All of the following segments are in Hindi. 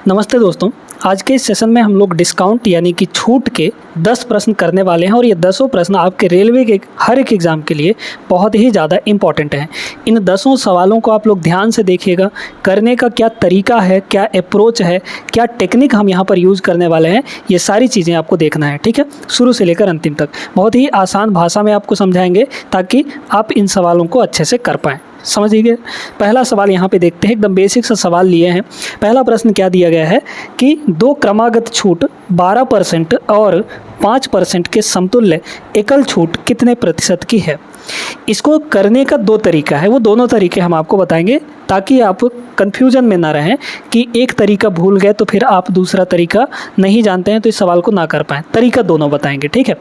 नमस्ते दोस्तों, आज के इस सेशन में हम लोग डिस्काउंट यानी कि छूट के 10 प्रश्न करने वाले हैं और ये 10 प्रश्न आपके रेलवे के हर एक एग्ज़ाम के लिए बहुत ही ज़्यादा इम्पॉर्टेंट हैं। इन 10 सवालों को आप लोग ध्यान से देखिएगा, करने का क्या तरीका है, क्या अप्रोच है, क्या टेक्निक हम यहाँ पर यूज़ करने वाले हैं, ये सारी चीज़ें आपको देखना है। ठीक है, शुरू से लेकर अंतिम तक बहुत ही आसान भाषा में आपको समझाएंगे ताकि आप इन सवालों को अच्छे से कर पाएँ। समझिए, पहला सवाल यहाँ पे देखते हैं, एकदम बेसिक सा सवाल लिए हैं। पहला प्रश्न क्या दिया गया है कि दो क्रमागत छूट 12% और 5% के समतुल्य एकल छूट कितने प्रतिशत की है। इसको करने का दो तरीका है, वो दोनों तरीके हम आपको बताएंगे ताकि आप कंफ्यूजन में ना रहें कि एक तरीका भूल गए तो फिर आप दूसरा तरीका नहीं जानते हैं तो इस सवाल को ना कर पाएँ। तरीका दोनों बताएंगे। ठीक है,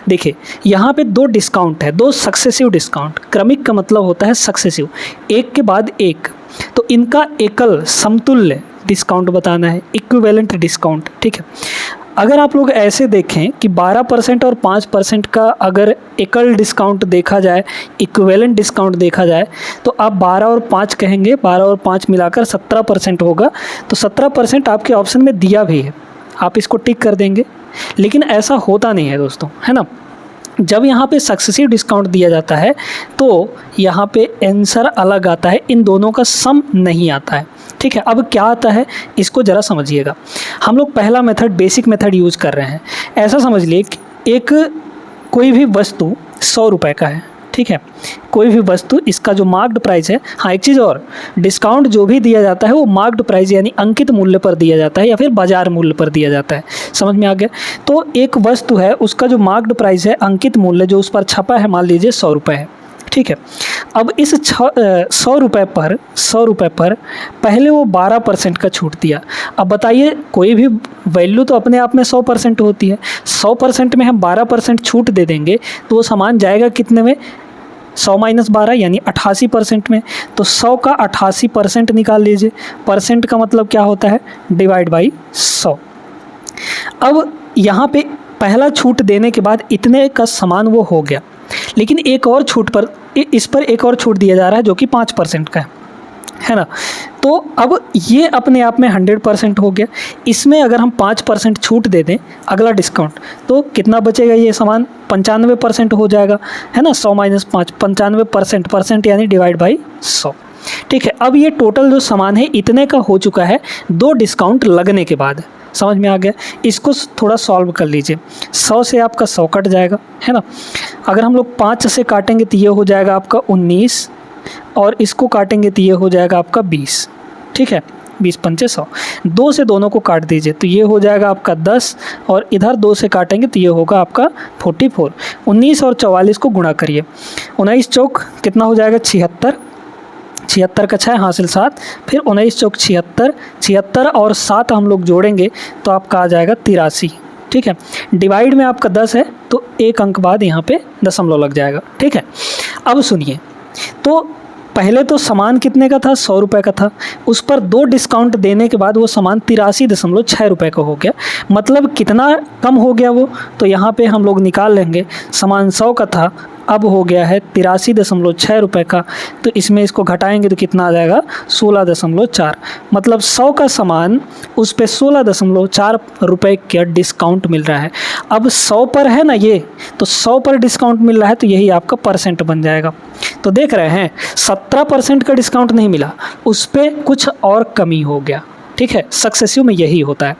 देखिए यहाँ पे दो डिस्काउंट है, दो सक्सेसिव डिस्काउंट। क्रमिक का मतलब होता है सक्सेसिव, एक के बाद एक, तो इनका एकल समतुल्य डिस्काउंट बताना है, इक्विवेलेंट डिस्काउंट। ठीक है, अगर आप लोग ऐसे देखें कि 12% और 5% का अगर एकल डिस्काउंट देखा जाए, इक्विवेलेंट डिस्काउंट देखा जाए, तो आप 12 और 5 कहेंगे, 12 और 5 मिलाकर 17% होगा। तो 17% आपके ऑप्शन में दिया भी है, आप इसको टिक कर देंगे। लेकिन ऐसा होता नहीं है दोस्तों, है ना। जब यहाँ पे सक्सेसिव डिस्काउंट दिया जाता है तो यहाँ पे आंसर अलग आता है, इन दोनों का सम नहीं आता है। ठीक है, अब क्या आता है इसको ज़रा समझिएगा। हम लोग पहला मेथड, बेसिक मेथड यूज़ कर रहे हैं। ऐसा समझ लिए कि एक कोई भी वस्तु 100 रुपये का है। ठीक है, कोई भी वस्तु, इसका जो मार्क्ड प्राइस है, हाँ एक चीज़ और, डिस्काउंट जो भी दिया जाता है वो मार्क्ड प्राइस यानी अंकित मूल्य पर दिया जाता है या फिर बाजार मूल्य पर दिया जाता है। समझ में आ गया। तो एक वस्तु है, उसका जो मार्क्ड प्राइस है, अंकित मूल्य जो उस पर छपा है, मान लीजिए 100 रुपये है। ठीक है, अब इस 100 रुपये पर पहले वो 12% का छूट दिया। अब बताइए, कोई भी वैल्यू तो अपने आप में 100% होती है, 100% में हम 12% छूट दे देंगे तो वो सामान जाएगा कितने में, 100 - 12 यानी 88% में। तो 100 का 88% निकाल लीजिए। परसेंट का मतलब क्या होता है, डिवाइड बाई 100। अब यहाँ पे पहला छूट देने के बाद इतने का सामान वो हो गया, लेकिन एक और छूट पर, इस पर एक और छूट दिया जा रहा है जो कि 5% का है ना। तो अब ये अपने आप में 100% हो गया। इसमें अगर हम 5% छूट दे दें अगला डिस्काउंट, तो कितना बचेगा, ये सामान 95% हो जाएगा, है ना। 100 - 5 95%, परसेंट यानी डिवाइड बाई 100। ठीक है, अब ये टोटल जो सामान है इतने का हो चुका है दो डिस्काउंट लगने के बाद। समझ में आ गया। इसको थोड़ा सॉल्व कर लीजिए। 100 से आपका 100 कट जाएगा, है ना। अगर हम लोग 5 से काटेंगे तो ये हो जाएगा आपका 19, और इसको काटेंगे तो ये हो जाएगा आपका 20। ठीक है, 20 × 5 = 100। 2 से दोनों को काट दीजिए तो ये हो जाएगा आपका 10, और इधर 2 से काटेंगे तो ये होगा आपका 44। 19 और 44 को गुणा करिए, 19 चौक कितना हो जाएगा, 76। 76 का 6 हासिल 7, फिर 19 चौक 76, 76 और 7 हम लोग जोड़ेंगे तो आपका आ जाएगा 83। ठीक है, डिवाइड में आपका 10 है तो एक अंक बाद यहाँ पे दशमलव लग जाएगा। ठीक है, अब सुनिए, तो पहले तो सामान कितने का था, 100 रुपये का था, उस पर दो डिस्काउंट देने के बाद वो सामान 83.6 रुपये का हो गया। मतलब कितना कम हो गया वो, तो यहाँ पे हम लोग निकाल लेंगे। सामान 100 का था, अब हो गया है 83.6 रुपये का, तो इसमें इसको घटाएंगे तो कितना आ जाएगा, 16.4। मतलब 100 का सामान, उस पर 16.4 रुपये का डिस्काउंट मिल रहा है। अब 100 पर है ना ये, तो 100 पर डिस्काउंट मिल रहा है तो यही आपका परसेंट बन जाएगा। तो देख रहे हैं 17% का डिस्काउंट नहीं मिला, उस पर कुछ और कमी हो गया। ठीक है, सक्सेसिव में यही होता है।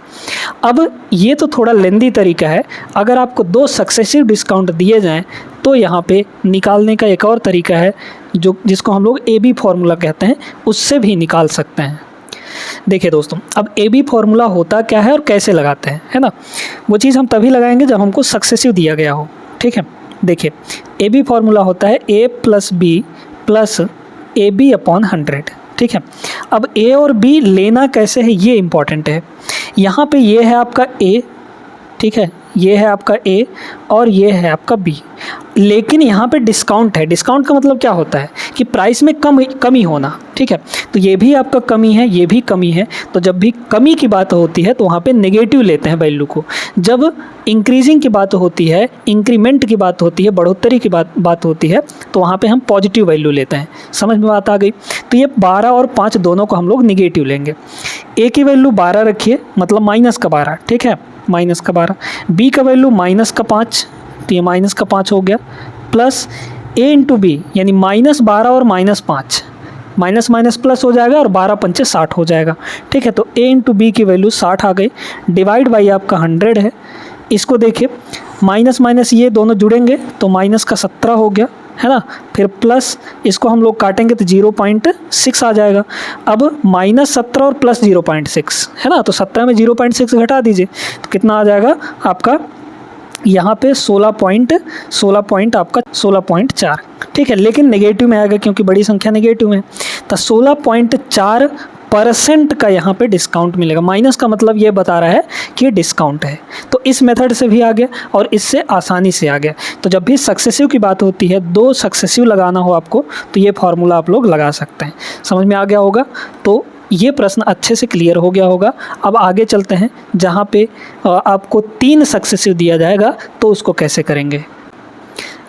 अब ये तो थोड़ा लेंदी तरीका है, अगर आपको दो सक्सेसिव डिस्काउंट दिए जाएं तो यहाँ पे निकालने का एक और तरीका है जिसको हम लोग AB फॉर्मूला कहते हैं, उससे भी निकाल सकते हैं। देखिए दोस्तों, अब AB फॉर्मूला होता क्या है और कैसे लगाते हैं, है ना। वो चीज़ हम तभी लगाएंगे जब हमको सक्सेसिव दिया गया हो। ठीक है, देखिए AB फॉर्मूला होता है A + B + AB/100। ठीक है, अब A और B लेना कैसे है ये इम्पॉर्टेंट है। यहाँ पे ये है आपका A, ठीक है, ये है आपका ए और ये है आपका बी। लेकिन यहाँ पे डिस्काउंट है। डिस्काउंट का मतलब क्या होता है कि प्राइस में कमी होना, ठीक है। तो ये भी आपका कमी है, ये भी कमी है। तो जब भी कमी की बात होती है तो वहाँ पे नेगेटिव लेते हैं वैल्यू को। जब इंक्रीजिंग की बात होती है, इंक्रीमेंट की बात होती है, बढ़ोतरी की बात होती है, तो वहाँ पे हम पॉजिटिव वैल्यू लेते हैं। समझ में बात आ गई। तो ये 12 और 5 दोनों को हम लोग निगेटिव लेंगे। ए की वैल्यू 12 रखिए, मतलब माइनस का 12, ठीक है, माइनस का 12। बी का वैल्यू माइनस का 5, तो ये माइनस का 5 हो गया, प्लस ए इंटू बी यानी -12 और -5, माइनस माइनस प्लस हो जाएगा और 12 पंचे 60 हो जाएगा, ठीक है। तो ए इंटू बी की वैल्यू 60 आ गई, डिवाइड बाई आपका 100 है। इसको देखिए, माइनस माइनस ये दोनों जुड़ेंगे तो माइनस का 17 हो गया, है ना। फिर प्लस इसको हम लोग काटेंगे तो 0.6 आ जाएगा। अब -17 और प्लस 0.6 है ना, तो 17 में 0.6 घटा दीजिए तो कितना आ जाएगा आपका यहाँ पे 16.4, ठीक है। लेकिन नेगेटिव में आएगा क्योंकि बड़ी संख्या नेगेटिव में, तो 16.4% का यहाँ पे डिस्काउंट मिलेगा। माइनस का मतलब ये बता रहा है कि ये डिस्काउंट है। तो इस मेथड से भी आ गया और इससे आसानी से आ गया। तो जब भी सक्सेसिव की बात होती है, 2 सक्सेसिव लगाना हो आपको, तो ये फार्मूला आप लोग लगा सकते हैं। समझ में आ गया होगा। तो ये प्रश्न अच्छे से क्लियर हो गया होगा। अब आगे चलते हैं, जहाँ पे आपको 3 सक्सेसिव दिया जाएगा तो उसको कैसे करेंगे।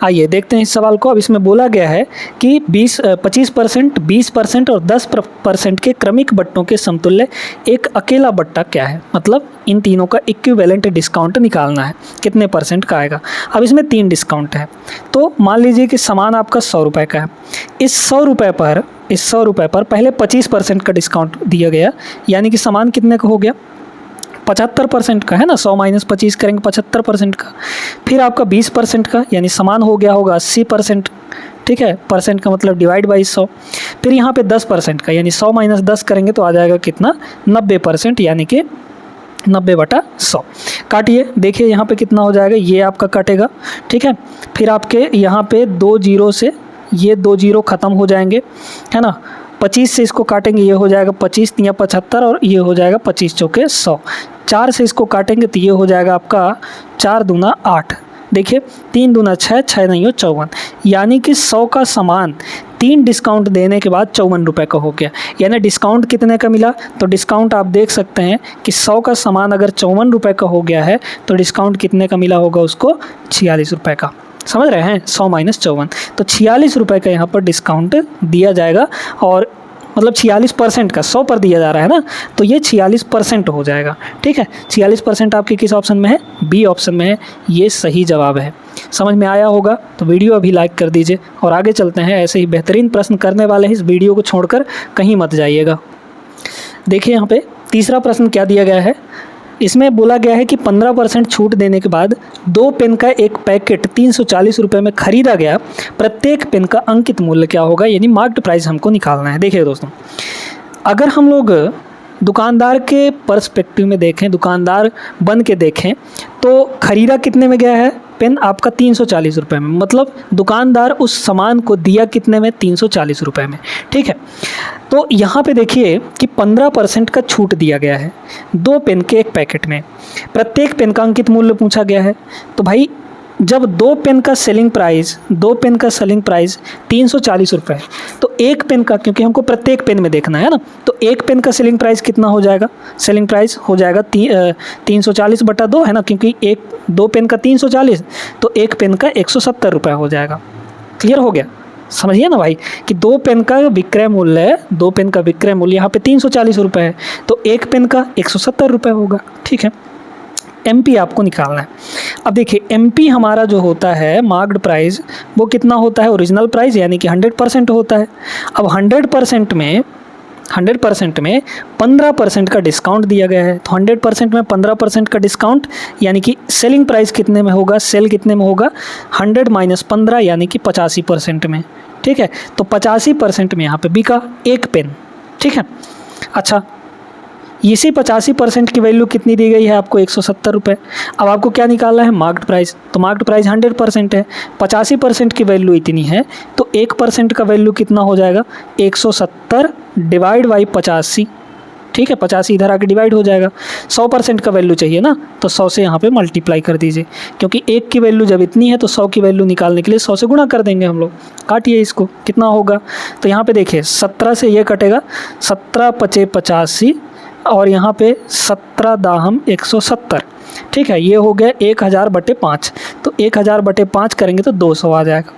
आइए देखते हैं इस सवाल को। अब इसमें बोला गया है कि 25%, 20% और 10% के क्रमिक बट्टों के समतुल्य एक अकेला बट्टा क्या है। मतलब इन तीनों का इक्विवेलेंट डिस्काउंट निकालना है, कितने परसेंट का आएगा। अब इसमें 3 डिस्काउंट है। तो मान लीजिए कि सामान आपका 100 रुपये का है। इस 100 रुपये पर पहले 25% का डिस्काउंट दिया गया, यानी कि सामान कितने का हो गया, 75% का, है ना। 100 माइनस 25 करेंगे 75% का। फिर आपका 20% का, यानी सामान हो गया होगा 80%, ठीक है। परसेंट का मतलब डिवाइड बाई 100। फिर यहाँ पे 10% का, यानी 100 माइनस 10 करेंगे तो आ जाएगा कितना, 90%, यानी कि 90/100। काटिए, देखिए यहाँ पे कितना हो जाएगा, ये आपका कटेगा, ठीक है। फिर आपके यहाँ पे 2 जीरो से ये 2 जीरो ख़त्म हो जाएंगे, है ना। 25 से इसको काटेंगे, ये हो जाएगा 25 या 75 और ये हो जाएगा 25 चौके 100। 4 से इसको काटेंगे तो ये हो जाएगा आपका 4 दूना 8। देखिए 3 दूना 6, 6 नहीं हो 54, यानी कि 100 का सामान 3 डिस्काउंट देने के बाद 54 रुपये का हो गया। यानी डिस्काउंट कितने का मिला, तो डिस्काउंट आप देख सकते हैं कि 100 का सामान अगर 54 रुपये का हो गया है तो डिस्काउंट कितने का मिला होगा उसको, 46 रुपये का। समझ रहे हैं, 100 माइनस 54, तो 46 रुपये का यहाँ पर डिस्काउंट दिया जाएगा। और मतलब 46% का 100 पर दिया जा रहा है ना, तो ये 46% हो जाएगा, ठीक है। 46% आपके किस ऑप्शन में है, बी ऑप्शन में है। ये सही जवाब है। समझ में आया होगा तो वीडियो अभी लाइक कर दीजिए और आगे चलते हैं। ऐसे ही बेहतरीन प्रश्न करने वाले हैं, इस वीडियो को छोड़कर कहीं मत जाइएगा। देखिए यहाँ पे तीसरा प्रश्न क्या दिया गया है। इसमें बोला गया है कि 15% छूट देने के बाद 2 पेन का एक पैकेट 340 रुपये में ख़रीदा गया। प्रत्येक पेन का अंकित मूल्य क्या होगा, यानी मार्क्ड प्राइस हमको निकालना है। देखिए दोस्तों, अगर हम लोग दुकानदार के पर्सपेक्टिव में देखें, दुकानदार बन के देखें, तो ख़रीदा कितने में गया है पेन आपका 340 रुपये में। मतलब दुकानदार उस सामान को दिया कितने में, 340 रुपये में, ठीक है। तो यहाँ पे देखिए कि 15% का छूट दिया गया है 2 पेन के एक पैकेट में। प्रत्येक पेन का अंकित मूल्य पूछा गया है। तो भाई जब 2 पेन का सेलिंग प्राइस 340 रुपये है, तो एक पेन का, क्योंकि हमको प्रत्येक पेन में देखना है ना, तो एक पेन का सेलिंग प्राइस कितना हो जाएगा, सेलिंग प्राइस हो जाएगा 340/2, है ना, क्योंकि 2 पेन का 340, तो एक पेन का 170 रुपये हो जाएगा। क्लियर हो गया, समझिए ना भाई कि 2 पेन का विक्रय मूल्य है, 2 पेन का विक्रय मूल्य यहाँ पे 340 रुपये है, तो एक पेन का 170 रुपये होगा, ठीक है। MP आपको निकालना है। अब देखिए MP हमारा जो होता है मार्क्ड प्राइस, वो कितना होता है, ओरिजिनल प्राइस, यानी कि 100% होता है। अब 100% में 15% का डिस्काउंट दिया गया है, तो 100% में 15% का डिस्काउंट, यानी कि सेलिंग प्राइस कितने में होगा, सेल कितने में होगा, 100 माइनस 15, यानी कि 85% में, ठीक है। तो 85% में यहाँ पे बिका एक पेन, ठीक है। अच्छा, इसी 85% की वैल्यू कितनी दी गई है आपको, 170 रुपये। अब आपको क्या निकालना है, मार्क्ड प्राइस। तो मार्क्ड प्राइस 100% है, 85% की वैल्यू इतनी है, तो 1% का वैल्यू कितना हो जाएगा, 170 डिवाइड बाई 85, ठीक ठीक है, 85 इधर आके डिवाइड हो जाएगा। 100% का वैल्यू चाहिए ना, तो 100 से यहाँ पे मल्टीप्लाई कर दीजिए, क्योंकि 1 की वैल्यू जब इतनी है तो 100 की वैल्यू निकालने के लिए 100 से गुणा कर देंगे हम लोग। काटिए इसको, कितना होगा, तो यहाँ पे देखिए 17 से ये कटेगा, 17 पचे 85 और यहाँ पे 17 दाहम 170, ठीक है, ये हो गया 1000/5। तो 1000/5 करेंगे तो 200 आ जाएगा,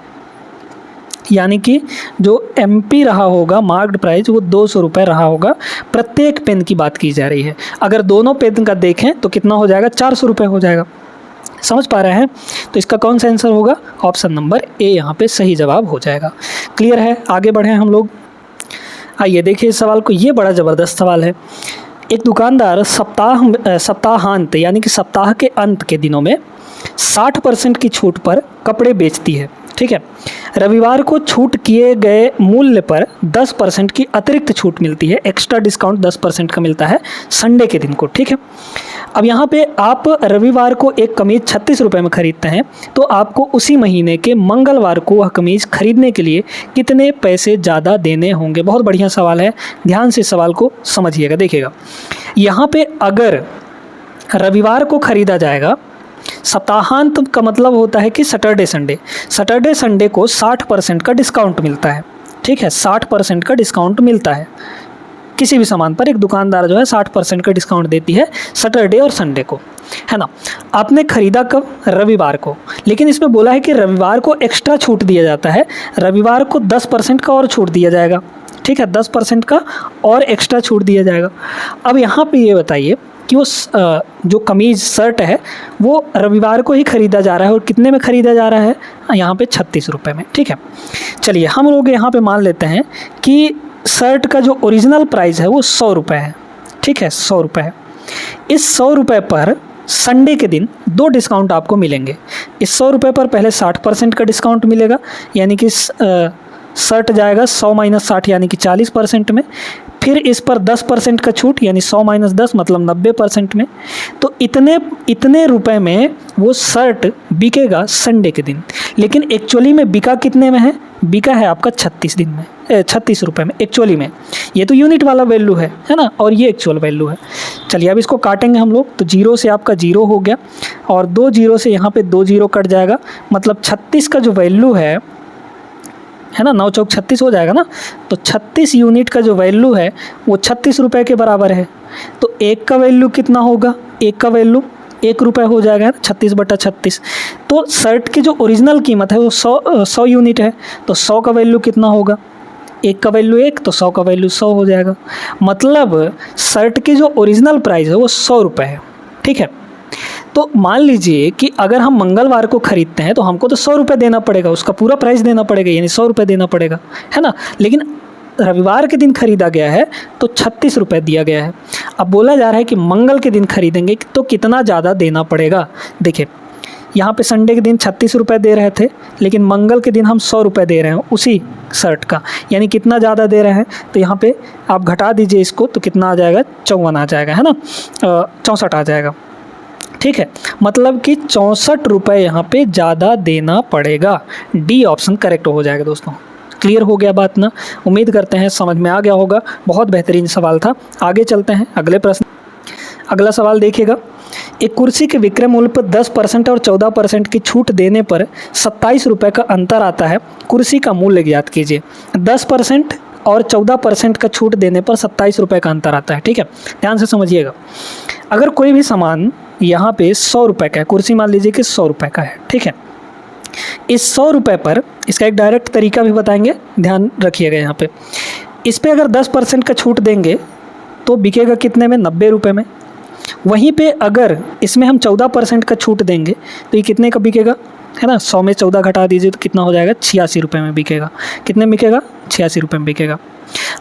यानी कि जो MP रहा होगा मार्क्ड प्राइस वो 200 रुपये रहा होगा। प्रत्येक पेन की बात की जा रही है। अगर दोनों पेन का देखें तो कितना हो जाएगा, 400 रुपये हो जाएगा। समझ पा रहे हैं, तो इसका कौन सा आंसर होगा, ऑप्शन नंबर ए यहाँ पे सही जवाब हो जाएगा। क्लियर है, आगे बढ़ें हम लोग। आइए देखिए इस सवाल को, ये बड़ा ज़बरदस्त सवाल है। एक दुकानदार सप्ताहांत यानी कि सप्ताह के अंत के दिनों में 60% की छूट पर कपड़े बेचती है, ठीक है। रविवार को छूट किए गए मूल्य पर 10% की अतिरिक्त छूट मिलती है, एक्स्ट्रा डिस्काउंट 10% का मिलता है संडे के दिन को, ठीक है। अब यहाँ पे आप रविवार को एक कमीज़ 36 रुपये में ख़रीदते हैं, तो आपको उसी महीने के मंगलवार को वह कमीज़ खरीदने के लिए कितने पैसे ज़्यादा देने होंगे। बहुत बढ़िया सवाल है, ध्यान से सवाल को समझिएगा। देखिएगा यहाँ पे अगर रविवार को ख़रीदा जाएगा, सप्ताहांत का मतलब होता है कि सैटरडे संडे को 60% का डिस्काउंट मिलता है, ठीक है, 60% का डिस्काउंट मिलता है किसी भी सामान पर। एक दुकानदार जो है 60% का डिस्काउंट देती है सैटरडे और संडे को, है ना। आपने ख़रीदा कब, रविवार को, लेकिन इसमें बोला है कि रविवार को एक्स्ट्रा छूट दिया जाता है, रविवार को 10% का और छूट दिया जाएगा, ठीक है, 10% का और एक्स्ट्रा छूट दिया जाएगा। अब यहाँ पे ये बताइए कि वो जो कमीज़ शर्ट है वो रविवार को ही ख़रीदा जा रहा है, और कितने में ख़रीदा जा रहा है, यहाँ पे 36 रुपये में, ठीक है। चलिए हम लोग यहाँ पे मान लेते हैं कि शर्ट का जो ओरिजिनल प्राइस है वो 100 रुपये है, ठीक है, 100 रुपये है। इस 100 रुपये पर संडे के दिन 2 डिस्काउंट आपको मिलेंगे। इस 100 रुपये पर पहले 60% का डिस्काउंट मिलेगा, यानी कि शर्ट जाएगा 100 - 60 यानी कि 40% में। फिर इस पर 10% का छूट, यानी 100 - 10 मतलब 90% में। तो इतने रुपए में वो शर्ट बिकेगा संडे के दिन, लेकिन एक्चुअली में बिका कितने में है, बिका है आपका 36 रुपये में एक्चुअली में। ये तो यूनिट वाला वैल्यू है ना, और ये एक्चुअल वैल्यू है। चलिए अब इसको काटेंगे हम लोग, तो 0 से आपका 0 हो गया, और 2 0 से यहाँ पे 2 0 कट जाएगा, मतलब 36 का जो वैल्यू है ना, 9 चौक 36 हो जाएगा ना। तो 36 यूनिट का जो वैल्यू है वो 36 रुपये के बराबर है। तो 1 का वैल्यू कितना होगा, 1 का वैल्यू 1 रुपये हो जाएगा, 36/36। तो शर्ट की जो ओरिजिनल कीमत है वो 100 यूनिट है, तो 100 का वैल्यू कितना होगा, 1 का वैल्यू 1, तो 100 का वैल्यू 100 हो जाएगा। मतलब शर्ट की जो ओरिजिनल प्राइस है वो 100 रुपये है, ठीक है। तो मान लीजिए कि अगर हम मंगलवार को ख़रीदते हैं तो हमको तो 100 रुपये देना पड़ेगा, उसका पूरा प्राइस देना पड़ेगा, यानी 100 रुपये देना पड़ेगा, है ना। लेकिन रविवार के दिन ख़रीदा गया है तो 36 रुपये दिया गया है। अब बोला जा रहा है कि मंगल के दिन ख़रीदेंगे तो कितना ज़्यादा देना पड़ेगा। देखिए यहाँ पे संडे के दिन 36 रुपये दे रहे थे, लेकिन मंगल के दिन हम 100 रुपये दे रहे हैं उसी शर्ट का, यानी कितना ज़्यादा दे रहे हैं। तो यहाँ पे आप घटा दीजिए इसको, तो कितना आ जाएगा, 54 आ जाएगा, है ना, 64 आ जाएगा, ठीक है। मतलब कि 64 रुपये यहाँ पे ज़्यादा देना पड़ेगा। डी ऑप्शन करेक्ट हो जाएगा दोस्तों। क्लियर हो गया बात ना, उम्मीद करते हैं समझ में आ गया होगा। बहुत बेहतरीन सवाल था। आगे चलते हैं अगले प्रश्न। अगला सवाल देखिएगा, एक कुर्सी के विक्रय मूल्य पर 10% और 14% की छूट देने पर 27 रुपये का अंतर आता है। कुर्सी का मूल्य ज्ञात कीजिए। 10% और 14% का छूट देने पर 27 रुपये का अंतर आता है, ठीक है। ध्यान से समझिएगा, अगर कोई भी सामान यहाँ पे 100 रुपये का है, कुर्सी मान लीजिए कि 100 रुपये का है, ठीक है। इस 100 रुपये पर इसका एक डायरेक्ट तरीका भी बताएंगे, ध्यान रखिएगा। यहाँ पे इस पर अगर 10% का छूट देंगे तो बिकेगा कितने में, 90 रुपये में। वहीं पे अगर इसमें हम 14% का छूट देंगे तो ये कितने का बिकेगा, है ना। 100 में 14 घटा दीजिए तो कितना हो जाएगा, 86 रुपये में बिकेगा। कितने में बिकेगा, 86 रुपये में बिकेगा।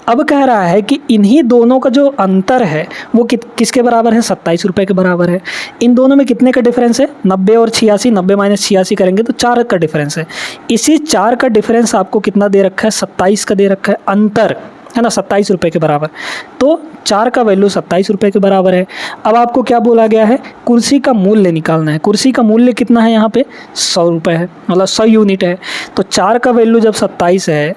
अब कह रहा है कि इन्हीं दोनों का जो अंतर है वो किसके बराबर है, 27 रुपये के बराबर है। इन दोनों में कितने का डिफरेंस है, 90 और 86, 90 - 86 करेंगे तो 4 का डिफरेंस है। इसी 4 का डिफरेंस आपको कितना दे रखा है, 27 का दे रखा है अंतर, है ना, 27 रुपये के बराबर। तो 4 का वैल्यू 27 रुपये के बराबर है। अब आपको क्या बोला गया है, कुर्सी का मूल्य निकालना है। कुर्सी का मूल्य कितना है यहाँ पे, 100 रुपये है, मतलब 100 यूनिट है। तो 4 का वैल्यू जब 27 है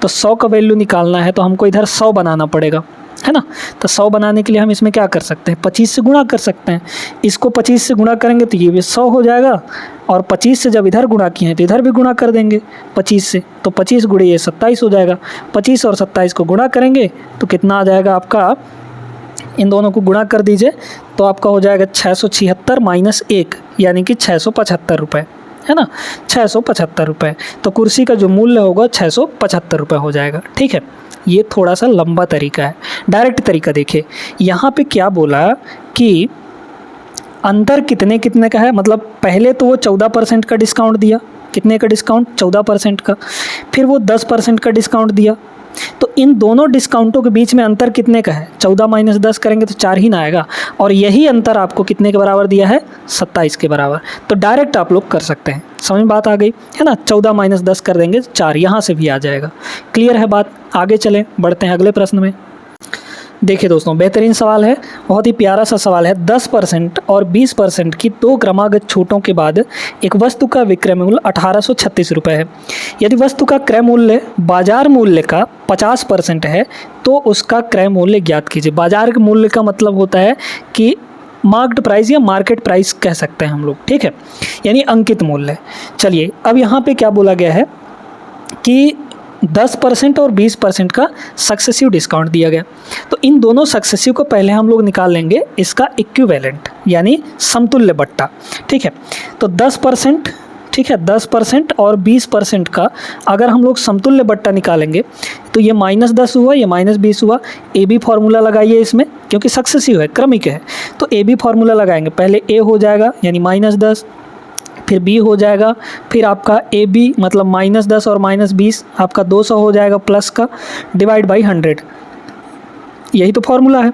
तो 100 का वैल्यू निकालना है, तो हमको इधर 100 बनाना पड़ेगा, है ना। तो 100 बनाने के लिए हम इसमें क्या कर सकते हैं, 25 से गुणा कर सकते हैं। इसको 25 से गुणा करेंगे तो ये भी 100 हो जाएगा, और 25 से जब इधर गुणा किए हैं तो इधर भी गुणा कर देंगे 25 से, तो 25 गुणे ये 27 हो जाएगा। 25 और 27 को गुणा करेंगे तो कितना आ जाएगा आपका, इन दोनों को गुणा कर दीजिए तो आपका हो जाएगा 676 माइनस 1 यानी कि 675 रुपये, है ना, 675 रुपये। तो कुर्सी का जो मूल्य होगा 675 रुपये हो जाएगा। ठीक है, ये थोड़ा सा लंबा तरीका है। डायरेक्ट तरीका देखिए, यहाँ पे क्या बोला कि अंतर कितने कितने का है, मतलब पहले तो वो 14% का डिस्काउंट दिया, कितने का डिस्काउंट, 14% का, फिर वो 10% का डिस्काउंट दिया। तो इन दोनों डिस्काउंटों के बीच में अंतर कितने का है, 14 माइनस 10 करेंगे तो 4 ही ना आएगा, और यही अंतर आपको कितने के बराबर दिया है, 27 के बराबर। तो डायरेक्ट आप लोग कर सकते हैं, समझ में बात आ गई है ना। 14 माइनस 10 कर देंगे तो 4 यहाँ से भी आ जाएगा। क्लियर है बात, आगे चलें, बढ़ते हैं अगले प्रश्न में। देखिए दोस्तों, बेहतरीन सवाल है, बहुत ही प्यारा सा सवाल है। 10% और 20% की 2 क्रमागत छूटों के बाद एक वस्तु का विक्रय मूल्य 1836 रुपये है। यदि वस्तु का क्रय मूल्य बाजार मूल्य का 50% है तो उसका क्रय मूल्य ज्ञात कीजिए। बाजार के मूल्य का मतलब होता है कि मार्केट प्राइस या मार्केट प्राइस कह सकते हैं हम लोग, ठीक है, यानी अंकित मूल्य। चलिए, अब यहाँ पे क्या बोला गया है कि 10% और 20% का सक्सेसिव डिस्काउंट दिया गया। तो इन दोनों सक्सेसिव को पहले हम लोग निकाल लेंगे इसका इक्विवेलेंट यानी समतुल्य बट्टा। ठीक है, तो 10%, ठीक है, 10% और 20% का अगर हम लोग समतुल्य बट्टा निकालेंगे तो ये -10 हुआ, ये -20 हुआ। ए बी फार्मूला लगाइए इसमें, क्योंकि सक्सेसिव है, क्रमिक है, तो ए बी फार्मूला लगाएंगे। पहले ए हो जाएगा यानी -10, फिर बी हो जाएगा, फिर आपका ए बी मतलब -10 और -20 आपका 200 हो जाएगा प्लस का, डिवाइड बाई 100। यही तो फॉर्मूला है,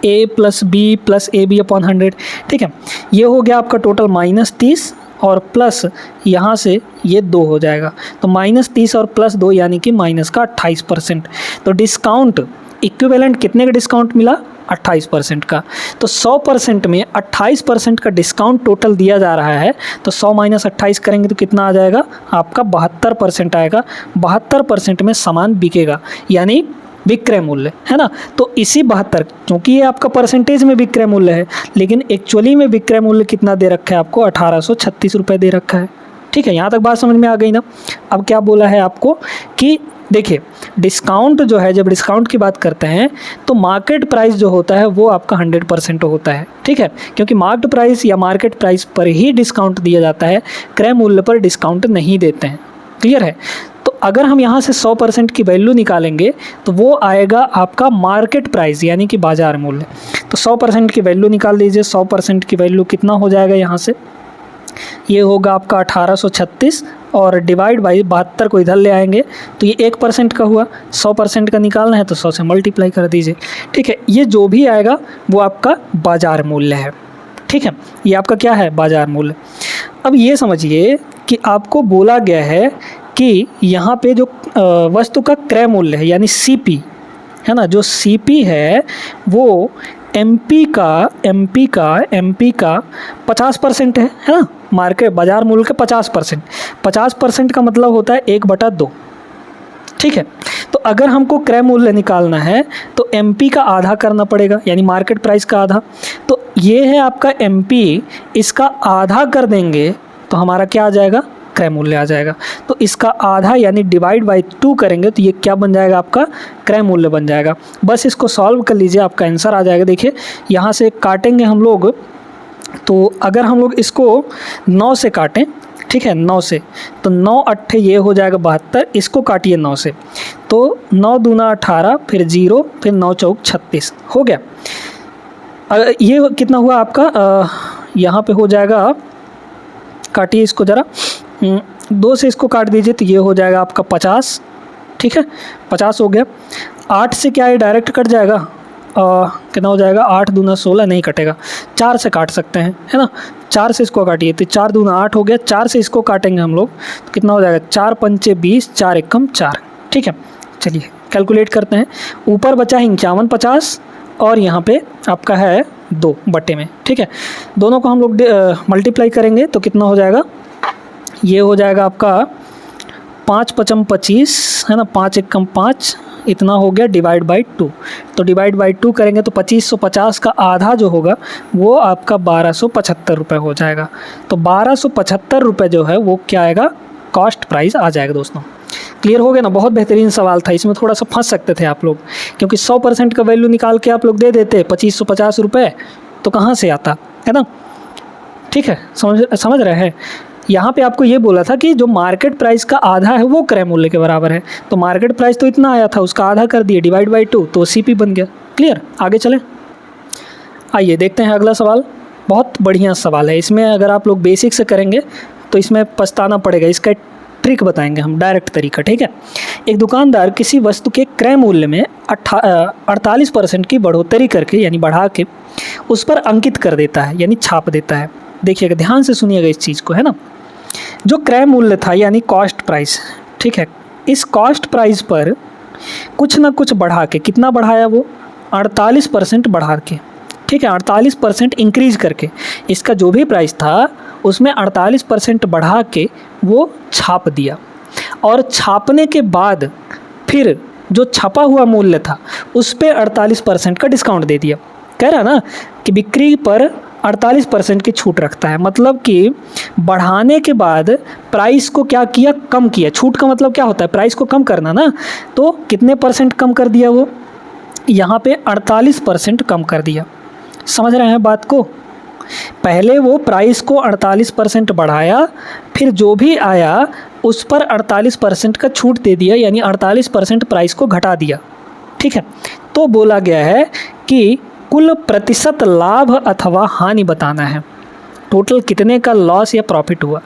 A plus B plus A B upon 100। ठीक है, ये हो गया आपका टोटल -30 और प्लस यहाँ से ये 2 हो जाएगा, तो -30 और प्लस 2 यानी कि माइनस का 28%। तो डिस्काउंट इक्विवेलेंट कितने का डिस्काउंट मिला, 28% का। तो 100% में 28% का डिस्काउंट टोटल दिया जा रहा है, तो 100 माइनस 28 करेंगे तो कितना आ जाएगा आपका 72% आएगा। 72% में सामान बिकेगा यानी विक्रय मूल्य, है ना। तो इसी 72, क्योंकि ये आपका परसेंटेज में विक्रय मूल्य है, लेकिन एक्चुअली में विक्रय मूल्य कितना दे रखा है आपको, 1836 रुपये दे रखा है। ठीक है, यहाँ तक बात समझ में आ गई ना। अब क्या बोला है आपको कि देखिए, डिस्काउंट जो है, जब डिस्काउंट की बात करते हैं तो मार्केट प्राइस जो होता है वो आपका 100% होता है। ठीक है, क्योंकि मार्केट प्राइस या मार्केट प्राइस पर ही डिस्काउंट दिया जाता है, क्रय मूल्य पर डिस्काउंट नहीं देते हैं। क्लियर है। तो अगर हम यहाँ से 100% की वैल्यू निकालेंगे तो वो आएगा आपका मार्केट प्राइस यानी कि बाजार मूल्य। तो 100% की वैल्यू निकाल दीजिए। 100% की वैल्यू कितना हो जाएगा, यहाँ से ये होगा आपका 1836 और डिवाइड बाई 72 को इधर ले आएंगे तो ये 1% का हुआ। 100% का निकालना है तो 100 से मल्टीप्लाई कर दीजिए। ठीक है, ये जो भी आएगा वो आपका बाजार मूल्य है। ठीक है, ये आपका क्या है, बाजार मूल्य। अब ये समझिए कि आपको बोला गया है कि यहाँ पे जो वस्तु का क्रय मूल्य है यानी CP, है ना, जो CP है वो MP का 50% है ना, मार्केट बाजार मूल्य का 50%। 50% का मतलब होता है 1/2। ठीक है, तो अगर हमको क्रय मूल्य निकालना है तो MP का आधा करना पड़ेगा यानी मार्केट प्राइस का आधा। तो ये है आपका MP, इसका आधा कर देंगे तो हमारा क्या आ जाएगा, क्रय मूल्य आ जाएगा। तो इसका आधा यानी डिवाइड बाई 2 करेंगे तो ये क्या बन जाएगा, आपका क्रय मूल्य बन जाएगा। बस इसको सॉल्व कर लीजिए, आपका आंसर आ जाएगा। देखिए, यहाँ से काटेंगे हम लोग, तो अगर हम लोग इसको 9 से काटें, ठीक है, 9 से, तो 9 8 ये हो जाएगा 72। इसको काटिए 9 से, तो 9 दूना 18, फिर 0, फिर 9 चौक 36 हो गया। ये कितना हुआ आपका, यहाँ पे हो जाएगा, काटिए इसको ज़रा, 2 से इसको काट दीजिए तो ये हो जाएगा आपका 50। ठीक है, 50 हो गया। 8 से क्या ये डायरेक्ट कट जाएगा, कितना हो जाएगा, 8 दूना 16 नहीं कटेगा, 4 से काट सकते हैं, है ना। 4 से इसको काटिए तो 4 दूना 8 हो गया। 4 से इसको काटेंगे हम लोग तो कितना हो जाएगा, 4 पंचे 20, 4 एकम 4। ठीक है, चलिए कैलकुलेट करते हैं। ऊपर बचा है 51 50 और यहाँ पे आपका है 2 बट्टे में। ठीक है, दोनों को हम लोग मल्टीप्लाई करेंगे तो कितना हो जाएगा, ये हो जाएगा आपका 5 पचम 25 है ना, 5 एकम 5 इतना हो गया डिवाइड बाई 2। तो डिवाइड बाई 2 करेंगे तो 2550 का आधा जो होगा वो आपका 1275 रुपये हो जाएगा। तो 1275 रुपये जो है वो क्या आएगा, कॉस्ट प्राइस आ जाएगा दोस्तों। क्लियर हो गया ना, बहुत बेहतरीन सवाल था। इसमें थोड़ा सा फंस सकते थे आप लोग, क्योंकि 100% का वैल्यू निकाल के आप लोग दे देते 2550 रुपये, तो कहाँ से आता है ना। ठीक है, समझ रहे हैं। यहाँ पे आपको ये बोला था कि जो मार्केट प्राइस का आधा है वो क्रय मूल्य के बराबर है। तो मार्केट प्राइस तो इतना आया था, उसका आधा कर दिए डिवाइड बाई 2, तो CP बन गया। क्लियर, आगे चलें। आइए देखते हैं अगला सवाल। बहुत बढ़िया सवाल है। इसमें अगर आप लोग बेसिक से करेंगे तो इसमें पछताना पड़ेगा। इसका ट्रिक बताएंगे हम, डायरेक्ट तरीका। ठीक है, एक दुकानदार किसी वस्तु के क्रय मूल्य में 48% की बढ़ोतरी करके यानी बढ़ा के उस पर अंकित कर देता है, यानी छाप देता है। देखिएगा, ध्यान से सुनिएगा इस चीज़ को, है ना। जो क्रय मूल्य था यानी कॉस्ट प्राइस, ठीक है, इस कॉस्ट प्राइस पर कुछ ना कुछ बढ़ा के, कितना बढ़ाया वो, 48% बढ़ा के, ठीक है, 48% इंक्रीज करके इसका जो भी प्राइस था उसमें 48% बढ़ा के वो छाप दिया। और छापने के बाद फिर जो छपा हुआ मूल्य था उस पर 48% का डिस्काउंट दे दिया। कह रहा ना कि बिक्री पर 48% की छूट रखता है, मतलब कि बढ़ाने के बाद प्राइस को क्या किया, कम किया। छूट का मतलब क्या होता है, प्राइस को कम करना ना। तो कितने परसेंट कम कर दिया वो, यहाँ पे 48% कम कर दिया। समझ रहे हैं बात को। पहले वो प्राइस को 48% बढ़ाया, फिर जो भी आया उस पर 48% का छूट दे दिया, यानी 48% प्राइस को घटा दिया। ठीक है, तो बोला गया है कि कुल प्रतिशत लाभ अथवा हानि बताना है। टोटल कितने का लॉस या प्रॉफिट हुआ।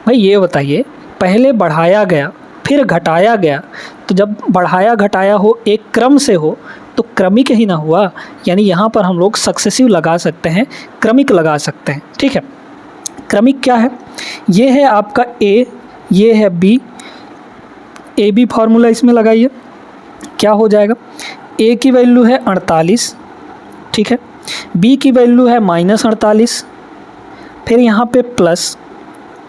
भाई ये बताइए, पहले बढ़ाया गया फिर घटाया गया, तो जब बढ़ाया घटाया हो एक क्रम से हो तो क्रमिक ही ना हुआ। यानी यहाँ पर हम लोग सक्सेसिव लगा सकते हैं, क्रमिक लगा सकते हैं। ठीक है, क्रमिक क्या है, ये है आपका A, ये है B, AB फार्मूला इसमें लगाइए। क्या हो जाएगा, A की वैल्यू है 48, ठीक है, B की वैल्यू है -48, फिर यहाँ पे प्लस,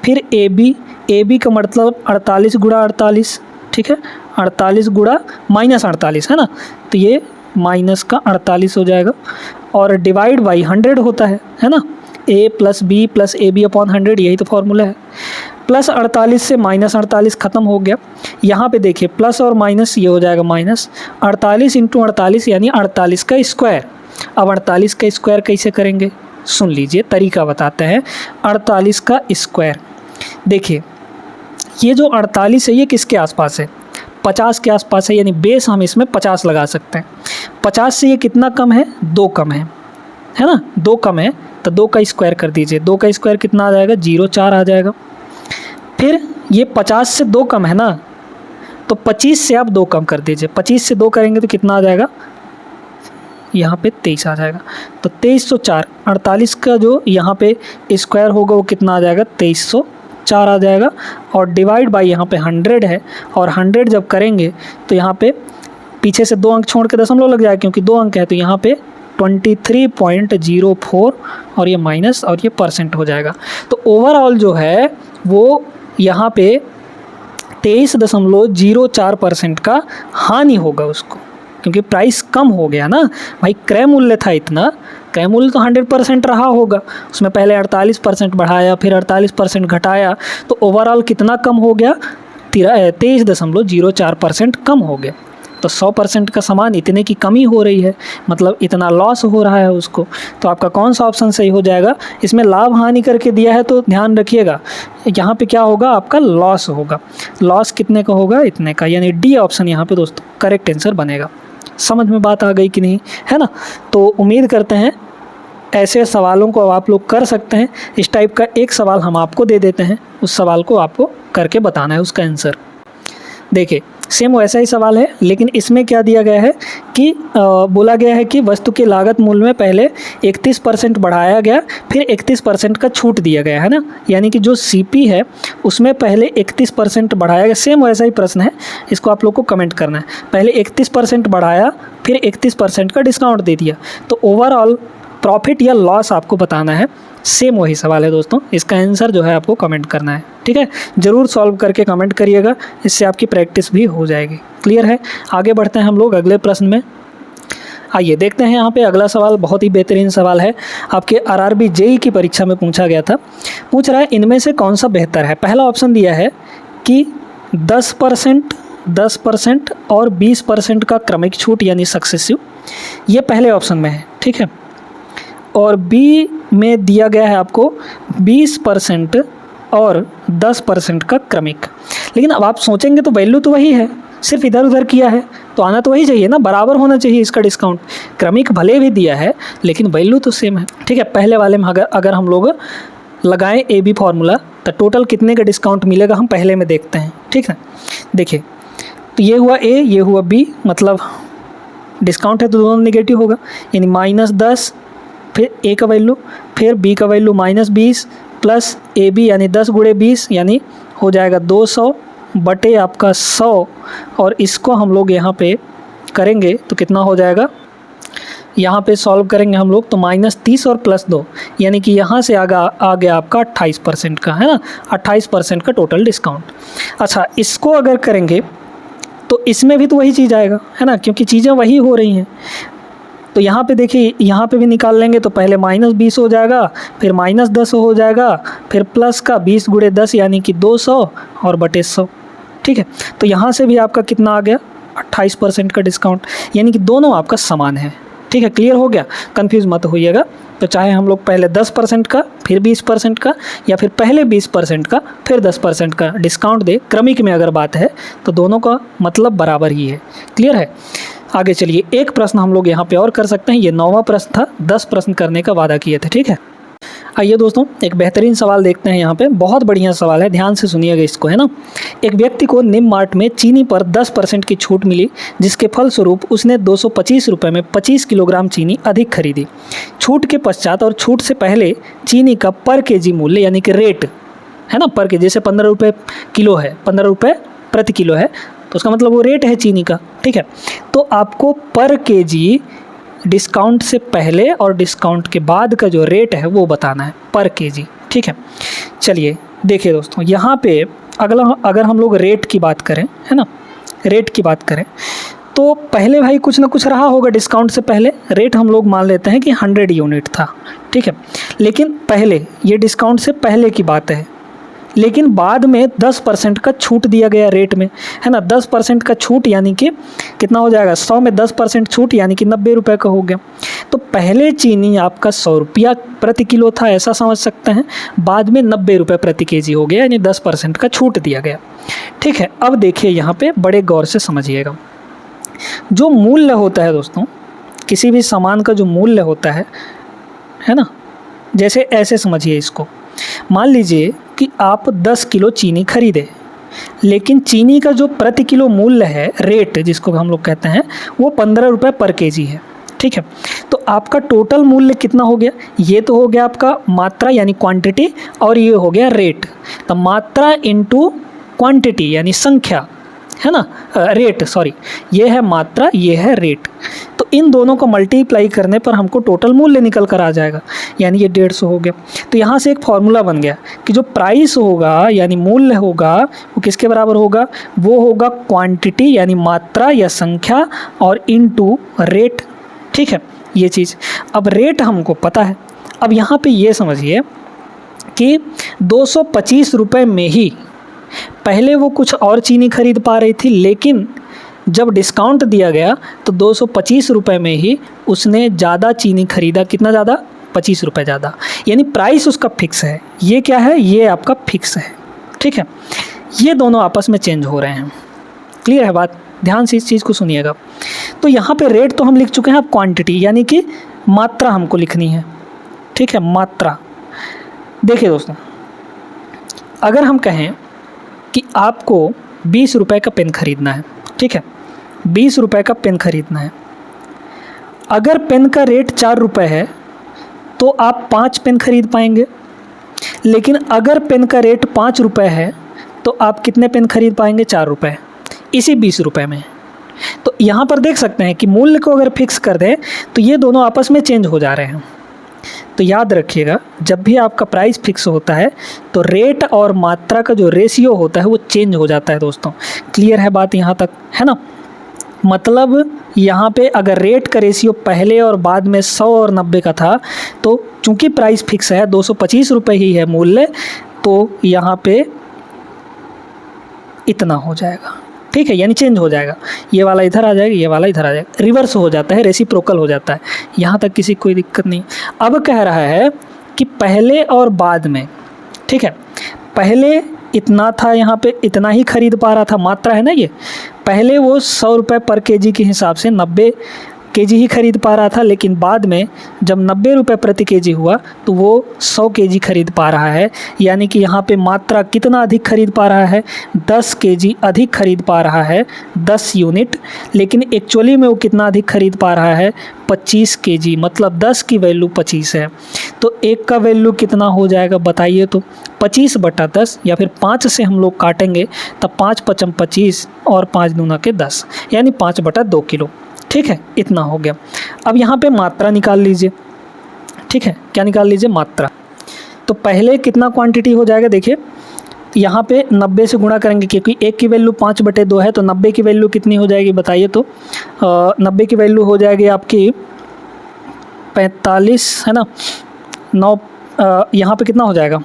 फिर AB का मतलब 48 गुणा 48, ठीक है, 48 गुणा -48 है ना, तो ये माइनस का 48 हो जाएगा। और डिवाइड बाई 100 होता है ना, A + B + AB अपॉन 100, यही तो फॉर्मूला है। प्लस 48 से -48 ख़त्म हो गया। यहाँ पे देखिए प्लस और माइनस, ये हो जाएगा माइनस 48 × 48 यानी 48 का स्क्वायर। अब 48 का स्क्वायर कैसे करेंगे, सुन लीजिए, तरीका बताते हैं। 48 का स्क्वायर, देखिए ये जो 48 है ये किसके आसपास है, 50 के आसपास है, यानी बेस हम इसमें 50 लगा सकते हैं। 50 से ये कितना कम है, 2 कम है ना, 2 कम है, तो 2 का स्क्वायर कर दीजिए। 2 का स्क्वायर कितना आ जाएगा, 0,4 आ जाएगा। फिर ये 50 से 2 कम है ना, तो 25 से आप 2 कम कर दीजिए। 25 से 2 करेंगे तो कितना आ जाएगा, यहाँ पे 23 आ जाएगा। तो 2304, 48 का जो यहाँ पे स्क्वायर होगा वो कितना आ जाएगा, 2304 आ जाएगा। और डिवाइड बाई यहाँ पे 100 है, और 100 जब करेंगे तो यहाँ पे पीछे से 2 अंक छोड़ के दशमलव लग जाएगा, क्योंकि 2 अंक है, तो यहाँ पे 23.04 और ये माइनस और ये परसेंट हो जाएगा। तो ओवरऑल जो है वो यहाँ पे 23.04% का हानि होगा उसको, क्योंकि प्राइस कम हो गया ना। भाई क्रय मूल्य था इतना, क्रय मूल्य तो 100% रहा होगा, उसमें पहले 48% बढ़ाया फिर 48% घटाया, तो ओवरऑल कितना कम हो गया, 23.04% कम हो गया। तो 100% का सामान इतने की कमी हो रही है, मतलब इतना लॉस हो रहा है उसको। तो आपका कौन सा ऑप्शन सही हो जाएगा, इसमें लाभ हानि करके दिया है तो ध्यान रखिएगा, यहाँ पे क्या होगा, आपका लॉस होगा। लॉस कितने का होगा, इतने का, यानी डी ऑप्शन यहाँ पे दोस्तों करेक्ट आंसर बनेगा। समझ में बात आ गई कि नहीं, है ना। तो उम्मीद करते हैं ऐसे सवालों को आप लोग कर सकते हैं। इस टाइप का एक सवाल हम आपको दे देते हैं, उस सवाल को आपको करके बताना है उसका आंसर। देखिए सेम वैसा ही सवाल है, लेकिन इसमें क्या दिया गया है कि बोला गया है कि वस्तु के लागत मूल्य में पहले 31% बढ़ाया गया, फिर 31% का छूट दिया गया है ना, यानी कि जो CP है उसमें पहले 31% बढ़ाया गया। सेम वैसा ही प्रश्न है, इसको आप लोग को कमेंट करना है। पहले 31% बढ़ाया, फिर 31% का डिस्काउंट दे दिया, तो ओवरऑल प्रॉफिट या लॉस आपको बताना है। सेम वही सवाल है दोस्तों, इसका आंसर जो है आपको कमेंट करना है। ठीक है, ज़रूर सॉल्व करके कमेंट करिएगा, इससे आपकी प्रैक्टिस भी हो जाएगी। क्लियर है? आगे बढ़ते हैं हम लोग अगले प्रश्न में। आइए देखते हैं यहाँ पे अगला सवाल, बहुत ही बेहतरीन सवाल है, आपके आरआरबी जेईई की परीक्षा में पूछा गया था। पूछ रहा है इनमें से कौन सा बेहतर है। पहला ऑप्शन दिया है कि 10% और 20% का क्रमिक छूट यानी सक्सेसिव, ये पहले ऑप्शन में है, ठीक है। और बी में दिया गया है आपको 20% और 10% का क्रमिक। लेकिन अब आप सोचेंगे तो वैल्यू तो वही है, सिर्फ इधर उधर किया है तो आना तो वही चाहिए ना, बराबर होना चाहिए इसका डिस्काउंट। क्रमिक भले भी दिया है लेकिन वैल्यू तो सेम है, ठीक है। पहले वाले में अगर हम लोग लगाएं ए बी फार्मूला तो टोटल कितने का डिस्काउंट मिलेगा हम पहले में देखते हैं, ठीक है। देखिए तो ये हुआ ए, ये हुआ बी, मतलब डिस्काउंट है तो दोनों नेगेटिव होगा, यानी -10, फिर ए का वैल्यू, फिर बी का वैल्यू -20 प्लस ए बी यानी 10 × 20 यानी हो जाएगा 200 बटे आपका 100। और इसको हम लोग यहाँ पे करेंगे तो कितना हो जाएगा, यहाँ पे सॉल्व करेंगे हम लोग तो -30 और +2 यानी कि यहाँ से आ गया आपका 28% का, है ना, 28% का टोटल डिस्काउंट। अच्छा, इसको अगर करेंगे तो इसमें भी तो वही चीज़ आएगा, है ना, क्योंकि चीज़ें वही हो रही हैं। तो यहाँ पे देखिए, यहाँ पे भी निकाल लेंगे तो पहले -20 हो जाएगा, फिर -10 हो जाएगा, फिर प्लस का 20 × 10 यानी कि 200 और बटे 100, ठीक है। तो यहाँ से भी आपका कितना आ गया, 28% का डिस्काउंट, यानी कि दोनों आपका समान है, ठीक है। क्लियर हो गया? कंफ्यूज मत होइएगा। तो चाहे हम लोग पहले 10% का फिर 20% का, या फिर पहले 20% का फिर 10% का डिस्काउंट दे, क्रमिक में अगर बात है तो दोनों का मतलब बराबर ही है। क्लियर है? आगे चलिए, एक प्रश्न हम लोग यहाँ पे और कर सकते हैं। ये 9वां प्रश्न था, 10 प्रश्न करने का वादा किए थे, ठीक है। आइए दोस्तों, एक बेहतरीन सवाल देखते हैं यहाँ पे, बहुत बढ़िया सवाल है, ध्यान से सुनिएगा इसको, है ना। एक व्यक्ति को निम मार्ट में चीनी पर 10% की छूट मिली, जिसके फलस्वरूप उसने 225 रुपये में 25 किलोग्राम चीनी अधिक खरीदी। छूट के पश्चात और छूट से पहले चीनी का पर केजी मूल्य यानी कि रेट, है ना, पर केजी, जैसे 15 रुपये किलो है, 15 रुपये प्रति किलो है, तो उसका मतलब वो रेट है चीनी का, ठीक है। तो आपको पर केजी डिस्काउंट से पहले और डिस्काउंट के बाद का जो रेट है वो बताना है, पर केजी, ठीक है। चलिए देखिए दोस्तों, यहाँ पे अगर हम लोग रेट की बात करें, है ना, रेट की बात करें तो पहले भाई कुछ ना कुछ रहा होगा डिस्काउंट से पहले। रेट हम लोग मान लेते हैं कि 100 यूनिट था, ठीक है। लेकिन पहले, ये डिस्काउंट से पहले की बात है, लेकिन बाद में 10% का छूट दिया गया रेट में, है ना। 10% का छूट यानी कि कितना हो जाएगा, 100 में 10% छूट यानी कि 90 रुपये का हो गया। तो पहले चीनी आपका 100 रुपया प्रति किलो था, ऐसा समझ सकते हैं, बाद में 90 रुपये प्रति केजी हो गया, यानी 10% का छूट दिया गया, ठीक है। अब देखिए यहाँ पे बड़े गौर से समझिएगा, जो मूल्य होता है दोस्तों, किसी भी सामान का जो मूल्य होता है ना, जैसे ऐसे समझिए इसको, मान लीजिए कि आप 10 किलो चीनी खरीदे, लेकिन चीनी का जो प्रति किलो मूल्य है, रेट जिसको हम लोग कहते हैं, वो 15 रुपये पर केजी है, ठीक है। तो आपका टोटल मूल्य कितना हो गया, ये तो हो गया आपका मात्रा यानी क्वांटिटी, और ये हो गया रेट। तो मात्रा इंटू क्वांटिटी यानी संख्या, है ना, रेट, सॉरी, ये है मात्रा, ये है रेट। तो इन दोनों को मल्टीप्लाई करने पर हमको टोटल मूल्य निकल कर आ जाएगा, यानी ये 150 हो गया। तो यहाँ से एक फॉर्मूला बन गया कि जो प्राइस होगा यानी मूल्य होगा वो किसके बराबर होगा, वो होगा क्वांटिटी यानी मात्रा या संख्या और इनटू रेट, ठीक है, ये चीज़। अब रेट हमको पता है। अब यहाँ पे ये समझिए कि 225 रुपये में ही पहले वो कुछ और चीनी खरीद पा रही थी, लेकिन जब डिस्काउंट दिया गया तो 225 रुपये में ही उसने ज़्यादा चीनी खरीदा। कितना ज़्यादा, 25 रुपये ज़्यादा, यानी प्राइस उसका फिक्स है। ये क्या है, ये आपका फिक्स है, ठीक है। ये दोनों आपस में चेंज हो रहे हैं। क्लियर है बात? ध्यान से इस चीज़ को सुनिएगा। तो यहाँ पे रेट तो हम लिख चुके हैं, अब क्वांटिटी यानी कि मात्रा हमको लिखनी है, ठीक है, मात्रा। देखिए दोस्तों, अगर हम कहें कि आपको 20 रुपये का पेन खरीदना है, ठीक है, 20 रुपये का पेन खरीदना है। अगर पेन का रेट 4 रुपये है तो आप 5 पेन खरीद पाएंगे, लेकिन अगर पेन का रेट 5 रुपये है तो आप कितने पेन खरीद पाएंगे, 4 रुपये, इसी 20 रुपये में। तो यहाँ पर देख सकते हैं कि मूल्य को अगर फिक्स कर दें तो ये दोनों आपस में चेंज हो जा रहे हैं। तो याद रखिएगा, जब भी आपका प्राइस फिक्स होता है तो रेट और मात्रा का जो रेशियो होता है वो चेंज हो जाता है दोस्तों। क्लियर है बात यहाँ तक, है ना? मतलब यहाँ पे अगर रेट का रेशियो पहले और बाद में 100 और 90 का था, तो चूंकि प्राइस फिक्स है 225 रुपये ही है मूल्य, तो यहाँ पे इतना हो जाएगा। ठीक है, यानी चेंज हो जाएगा, ये वाला इधर आ जाएगा, ये वाला इधर आ जाएगा, रिवर्स हो जाता है, रेसिप्रोकल हो जाता है। यहाँ तक किसी कोई दिक्कत नहीं। अब कह रहा है कि पहले और बाद में, ठीक है, पहले इतना था, यहाँ पे इतना ही खरीद पा रहा था, मात्रा है ना ये, पहले वो 100 रुपये पर केजी के हिसाब से 90 केजी ही खरीद पा रहा था, लेकिन बाद में जब 90 रुपये प्रति केजी हुआ तो वो 100 केजी खरीद पा रहा है। यानी कि यहाँ पे मात्रा कितना अधिक खरीद पा रहा है, 10 केजी अधिक खरीद पा रहा है, 10 यूनिट, लेकिन एक्चुअली में वो कितना अधिक खरीद पा रहा है, 25 केजी, मतलब 10 की वैल्यू 25 है। तो एक का वैल्यू कितना हो जाएगा बताइए तो, 25/10, या फिर 5 से हम लोग काटेंगे तब 5 × 5 = 25 और 5 दूना के 10, यानी 5/2 किलो। ठीक है, इतना हो गया। अब यहाँ पे मात्रा निकाल लीजिए। ठीक है, क्या निकाल लीजिए, मात्रा। तो पहले कितना क्वांटिटी हो जाएगा, देखिए यहाँ पे 90 से गुणा करेंगे, क्योंकि एक की वैल्यू 5/2 है, तो 90 की वैल्यू कितनी हो जाएगी बताइए तो। 90 की वैल्यू हो जाएगी आपकी 45, है ना। 9 यहाँ पे कितना हो जाएगा,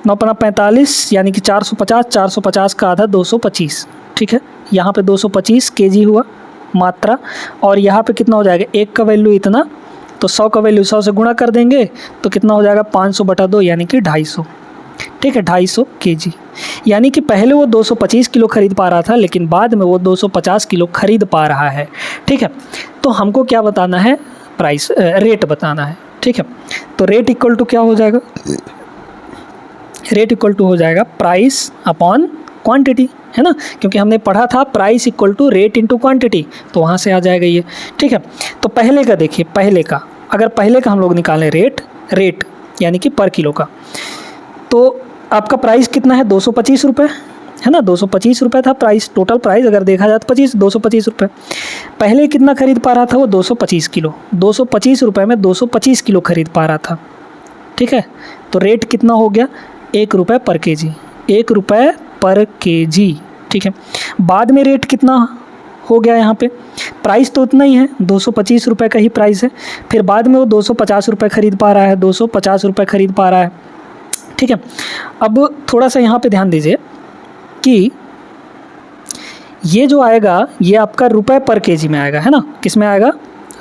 9 × 45, यानी कि 450, 450 का आधा 225। ठीक है, यहाँ पे 225 केजी हुआ मात्रा, और यहाँ पे कितना हो जाएगा, एक का वैल्यू इतना, तो 100 का वैल्यू 100 से गुणा कर देंगे तो कितना हो जाएगा, 500/2, यानी कि 250। ठीक है, 250 केजी। यानी कि पहले वो 225 किलो खरीद पा रहा था, लेकिन बाद में वो 250 किलो खरीद पा रहा है। ठीक है, तो हमको क्या बताना है, प्राइस, रेट बताना है। ठीक है, तो रेट इक्वल टू क्या हो जाएगा, रेट इक्वल टू हो जाएगा प्राइस अपॉन क्वांटिटी, है ना, क्योंकि हमने पढ़ा था price equal to rate into quantity, तो वहाँ से आ जाएगा ये। ठीक है, तो पहले का देखिए, पहले का अगर पहले का हम लोग निकालें रेट यानी कि पर किलो का, तो आपका प्राइस कितना है, 225 रुपये, है ना। 225 रुपये था प्राइस, टोटल प्राइस अगर देखा जाए तो 225 रुपये। पहले कितना खरीद पा रहा था वो, 225 किलो। 225 रुपये में 225 किलो खरीद पा रहा था। ठीक है, तो रेट कितना हो गया, 1 रुपये पर केजी, 1 रुपये पर केजी। ठीक है, बाद में रेट कितना हो गया, यहाँ पे प्राइस तो उतना ही है, 225 रुपये का ही प्राइस है, फिर बाद में वो 250 रुपये खरीद पा रहा है, 250 रुपये खरीद पा रहा है। ठीक है, अब थोड़ा सा यहाँ पे ध्यान दीजिए कि ये जो आएगा ये आपका रुपए पर केजी में आएगा, है ना, किस में आएगा,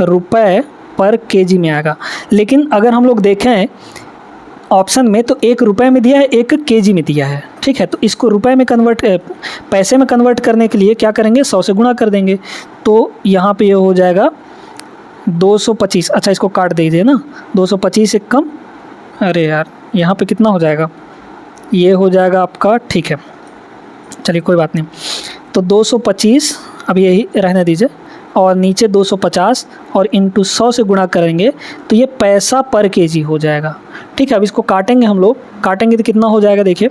रुपए पर केजी में आएगा। लेकिन अगर हम लोग देखें ऑप्शन में तो 1 रुपये में दिया है, 1 केजी में दिया है। ठीक है, तो इसको रुपए में पैसे में कन्वर्ट करने के लिए क्या करेंगे, 100 से गुणा कर देंगे, तो यहाँ पे ये हो जाएगा 225। अच्छा, इसको काट दीजिए ना, 225 से कम, अरे यार यहाँ पे कितना हो जाएगा, ये हो जाएगा आपका, ठीक है चलिए कोई बात नहीं, तो 225 अब यही रहने दीजिए, और नीचे 250 और इंटू 100 से गुणा करेंगे तो ये पैसा पर केजी हो जाएगा। ठीक है, अब इसको काटेंगे हम लोग, काटेंगे तो कितना हो जाएगा, देखिए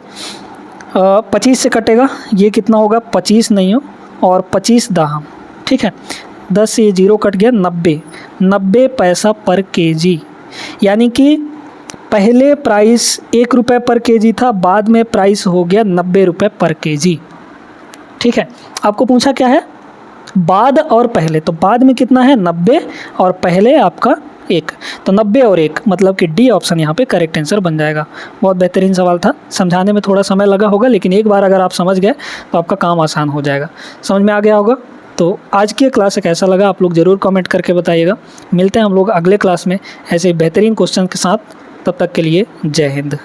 25 से कटेगा, ये कितना होगा, 25 नहीं हो और 25 दाहम। ठीक है, 10 से ये 0 कट गया, 90 पैसा पर केजी। यानी कि पहले प्राइस 1 रुपये पर केजी था, बाद में प्राइस हो गया 90 रुपये पर केजी। ठीक है, आपको पूछा क्या है, बाद और पहले, तो बाद में कितना है 90 और पहले आपका 1, तो 90 और 1, मतलब कि डी ऑप्शन यहाँ पे करेक्ट आंसर बन जाएगा। बहुत बेहतरीन सवाल था, समझाने में थोड़ा समय लगा होगा, लेकिन एक बार अगर आप समझ गए तो आपका काम आसान हो जाएगा। समझ में आ गया होगा। तो आज की क्लास कैसा लगा आप लोग ज़रूर कमेंट करके बताइएगा। मिलते हैं हम लोग अगले क्लास में ऐसे बेहतरीन क्वेश्चन के साथ, तब तक के लिए जय हिंद।